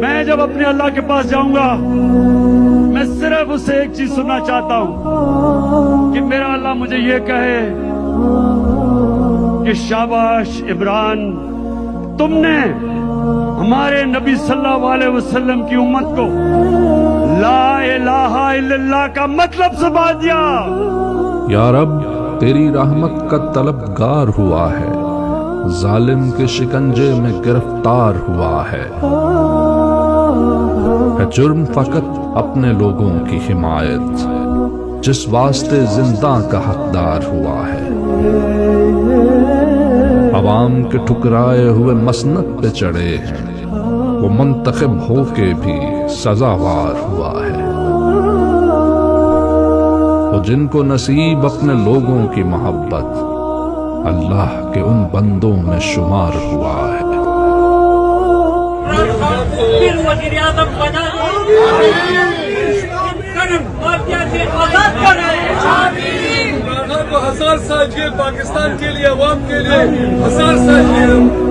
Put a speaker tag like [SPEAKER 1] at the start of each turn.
[SPEAKER 1] میں جب اپنے اللہ کے پاس جاؤں گا میں صرف اسے ایک چیز سننا چاہتا ہوں کہ میرا اللہ مجھے یہ کہے کہ شاباش عمران، تم نے ہمارے نبی صلی اللہ علیہ وسلم کی امت کو لا الہ الا اللہ کا مطلب سمجھا دیا۔
[SPEAKER 2] یا رب، تیری رحمت کا طلبگار ہوا ہے، ظالم کے شکنجے میں گرفتار ہوا ہے جرم فقط اپنے لوگوں کی حمایت، جس واسطے زندہ کا حقدار ہوا ہے۔ عوام کے ٹھکرائے ہوئے مسند پہ چڑھے ہیں، وہ منتخب ہو کے بھی سزاوار ہوا ہے۔ اور جن کو نصیب اپنے لوگوں کی محبت، اللہ کے ان بندوں میں شمار ہوا ہے۔
[SPEAKER 3] وزیر اعظم بنا کرم مافیا سے آزاد کرائے،
[SPEAKER 4] ہزار سال جیل پاکستان کے لیے، عوام کے لیے ہزار سال جیل۔